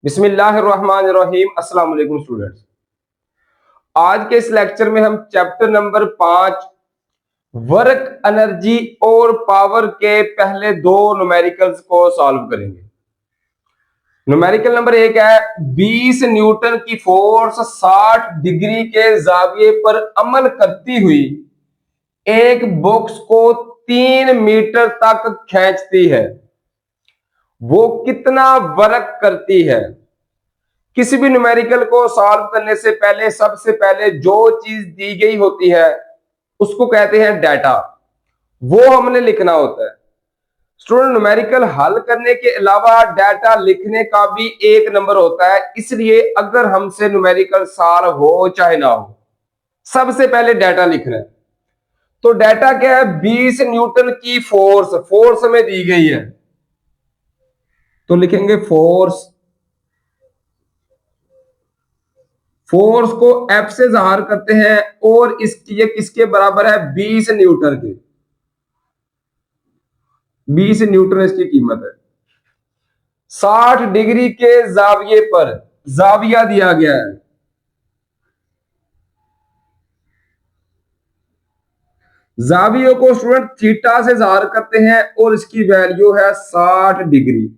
बिस्मिल्लाहिर्रहमानिर्रहीम। अस्सलाम वालेकुम स्टूडेंट्स। आज के इस लेक्चर में हम चैप्टर नंबर 5 वर्क एनर्जी और पावर के पहले दो न्यूमेरिकल्स को सॉल्व करेंगे। न्यूमेरिकल नंबर 1 है 20 न्यूटन की फोर्स 60 डिग्री के जाविये पर अमल करती हुई एक बॉक्स को 3 मीटर तक खींचती है, वो कितना वर्क करती है। किसी भी न्यूमेरिकल को सॉल्व करने से पहले सबसे पहले जो चीज दी गई होती है उसको कहते हैं डाटा, वो हमने लिखना होता है। स्टूडेंट, न्यूमेरिकल हल करने के अलावा डाटा लिखने का भी एक नंबर होता है, इसलिए अगर हमसे न्यूमेरिकल सॉल्व हो चाहे ना हो, सबसे पहले डाटा लिखना है। तो डाटा क्या है? 20 न्यूटन की फोर्स हमें दी गई है, तो लिखेंगे फोर्स को एफ से जाहिर करते हैं और इसकी ये किसके बराबर है? 20 न्यूटन के। 20 न्यूटन इसकी कीमत है। 60 डिग्री के जाविये पर, जाविया दिया गया है, जावियों को स्टूडेंट थीटा से जाहिर करते हैं और इसकी वैल्यू है 60 डिग्री।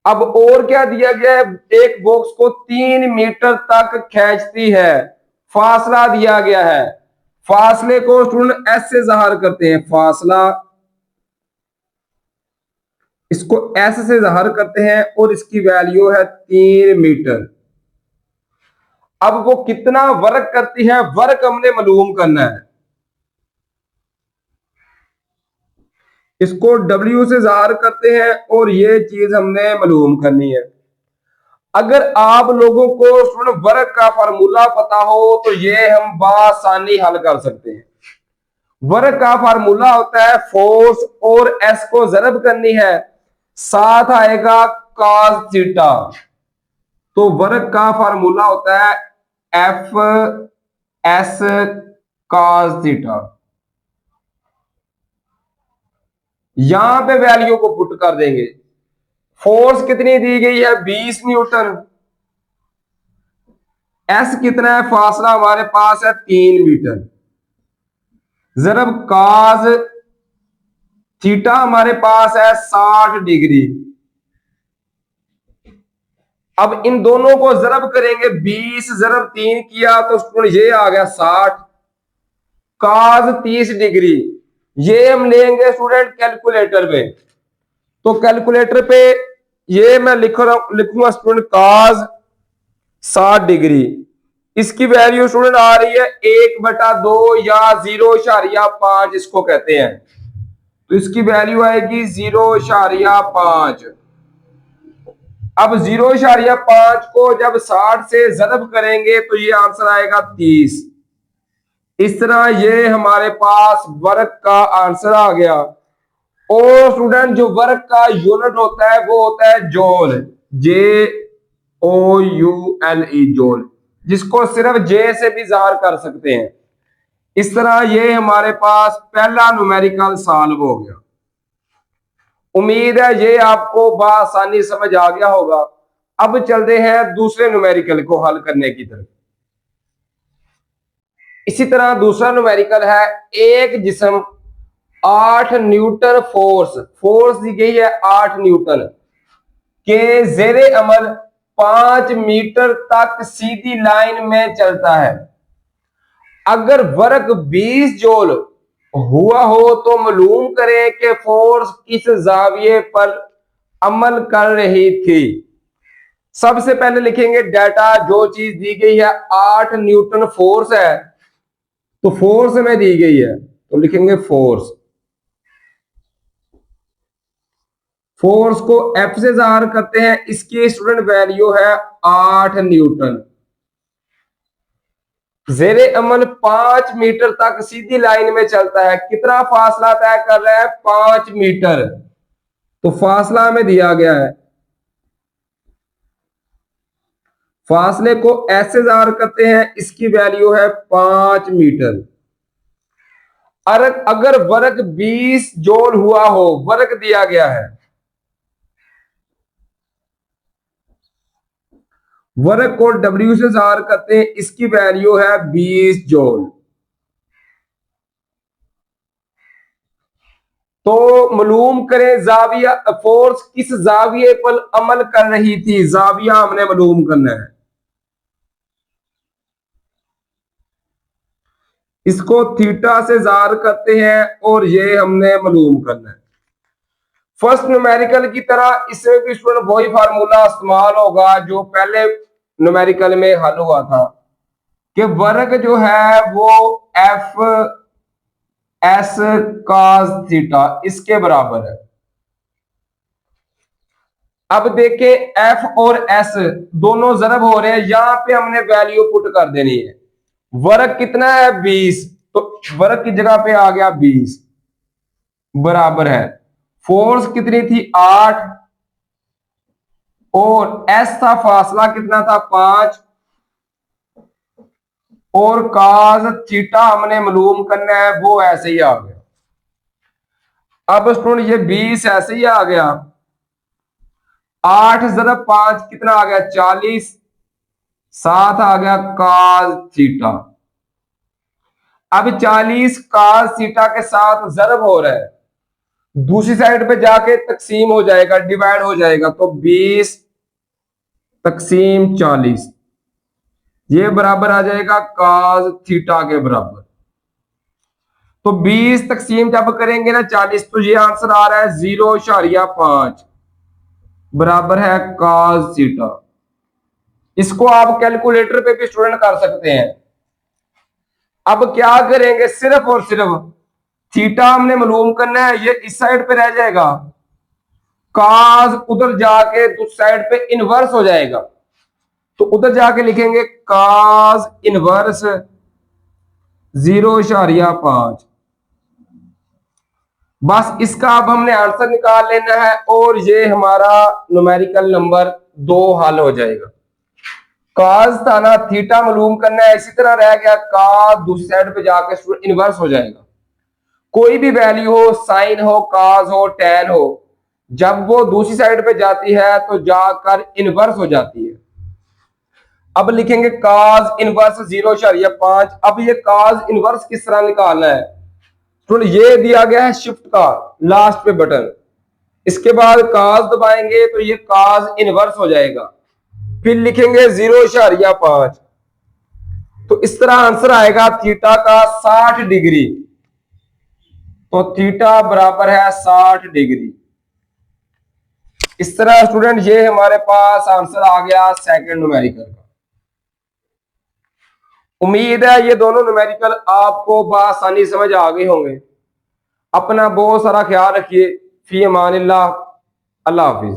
अब और क्या दिया गया है? एक बॉक्स को 3 मीटर तक खींचती है, फासला दिया गया है। फासले को स्टूडेंट एस से जाहिर करते हैं, फासला इसको एस से जाहिर करते हैं और इसकी वैल्यू है 3 मीटर। अब वो कितना वर्क करती है, वर्क हमने मालूम करना है। इसको W से जाहिर करते हैं और ये चीज हमने मालूम करनी है। अगर आप लोगों को स्टूडेंट वर्क का फार्मूला पता हो तो ये हम बासानी हल कर सकते हैं। वर्क का फार्मूला होता है फोर्स और एस को जरब करनी है, साथ आएगा कॉस थीटा। तो वर्क का फार्मूला होता है एफ एस कॉस थीटा। यहां पे वैल्यू को पुट कर देंगे। फोर्स कितनी दी गई है? 20 न्यूटन। एस कितना है? फासला हमारे पास है 3 मीटर। जरब काज थीटा हमारे पास है 60 डिग्री। अब इन दोनों को जरब करेंगे, 20 जरब 3 किया तो ये आ गया 60। काज 30 डिग्री, ये हम लेंगे स्टूडेंट कैलकुलेटर पे। तो कैलकुलेटर पे ये मैं लिखूंगा स्टूडेंट काज 60 डिग्री। इसकी वैल्यू स्टूडेंट आ रही है 1/2 या 0.5 इसको कहते हैं। तो इसकी वैल्यू आएगी 0.5। अब 0.5 को जब 60 से जरब करेंगे तो ये आंसर आएगा 30। इस तरह ये हमारे पास वर्क का आंसर आ गया। और स्टूडेंट जो वर्क का यूनिट होता है वो होता है जॉल, JOULE, जॉल, जिसको सिर्फ जे से भी जाहिर कर सकते हैं। इस तरह ये हमारे पास पहला न्यूमेरिकल सॉल्व हो गया। उम्मीद है ये आपको बआसानी समझ आ गया होगा। अब चलते हैं दूसरे न्यूमेरिकल को हल करने की तरफ। इसी तरह दूसरा न्यूमेरिकल है, एक जिस्म 8 न्यूटन फोर्स दी गई है 8 न्यूटन के जेरे अमल 5 मीटर तक सीधी लाइन में चलता है। अगर वर्क 20 जूल हुआ हो तो मालूम करें कि फोर्स किस जाविये पर अमल कर रही थी। सबसे पहले लिखेंगे डाटा, जो चीज दी गई है 8 न्यूटन फोर्स है, तो फोर्स में दी गई है तो लिखेंगे फोर्स को एफ से जाहिर करते हैं। इसकी स्टूडेंट वैल्यू है 8 न्यूटन। जेरे अमल 5 मीटर तक सीधी लाइन में चलता है। कितना फासला तय कर रहा है? 5 मीटर। तो फासला हमें दिया गया है, फासले को ऐसे जाहिर करते हैं, इसकी वैल्यू है 5 मीटर। अगर वर्क 20 जूल हुआ हो, वर्क दिया गया है, वर्क को W से जार करते हैं, इसकी वैल्यू है 20 जूल। तो मालूम करें जाविया फोर्स किस जाविये पर अमल कर रही थी। जाविया हमने मालूम करना है, इसको थीटा से जार करते हैं और ये हमने मालूम करना है। फर्स्ट न्यूमेरिकल की तरह इसमें भी स्टूडेंट वही फार्मूला इस्तेमाल होगा जो पहले न्यूमेरिकल में हल हुआ था कि वर्ग जो है वो एफ एस कास थीटा इसके बराबर है। अब देखें एफ और एस दोनों जरब हो रहे हैं, यहां पे हमने वैल्यू पुट कर देनी है। वर्ग कितना है 20, तो वर्ग की जगह पे आ गया 20 बराबर है फोर्स कितनी थी 8 और एस था फासला कितना था 5 और काज थीटा हमने मालूम करना है, वो ऐसे ही आ गया। अब स्टूडेंट ये 20 ऐसे ही आ गया, 8 जरब 5 कितना आ गया 40, 7 आ गया काज थीटा। अब 40 काज थीटा के साथ जरब हो रहा है, दूसरी साइड पे जाके तकसीम हो जाएगा, डिवाइड हो जाएगा, तो 20 तकसीम 40 ये बराबर आ जाएगा काज थीटा के बराबर। तो 20 तकसीम जब करेंगे ना 40, तो ये आंसर आ रहा है 0.5 बराबर है काज थीटा। इसको आप कैलकुलेटर पे भी स्टूडेंट कर सकते हैं। अब क्या करेंगे, सिर्फ और सिर्फ थीटा हमने मालूम करना है, ये इस साइड पे रह जाएगा, काज उधर जाके दूसरी साइड पे इनवर्स हो जाएगा, तो उधर जाके लिखेंगे काज इनवर्स 0.5। बस इसका अब हमने आंसर निकाल लेना है और ये हमारा न्यूमेरिकल नंबर 2 हल हो जाएगा। काज था ना, थीटा मालूम करना है, इसी तरह रह गया काज दूसरी साइड पे जाके इनवर्स हो जाएगा। कोई भी वैल्यू हो, साइन हो, काज हो, टैन हो, जब वो दूसरी साइड पे जाती है तो जाकर इनवर्स हो जाती है। अब लिखेंगे काज इनवर्स 0.5। अब ये काज इनवर्स किस तरह निकालना है, तो ये दिया गया है शिफ्ट का लास्ट पे बटन, इसके बाद काज दबाएंगे तो ये काज इनवर्स हो जाएगा, फिर लिखेंगे 0.5, तो इस तरह आंसर आएगा थीटा का 60 डिग्री। तो थीटा बराबर है 60 डिग्री। इस तरह स्टूडेंट ये हमारे पास आंसर आ गया सेकंड न्यूमेरिकल का। उम्मीद है ये दोनों न्यूमेरिकल आपको बआसानी समझ आ गए होंगे। अपना बहुत सारा ख्याल रखिए। फी अमानिल्लाह, अल्लाह हाफिज।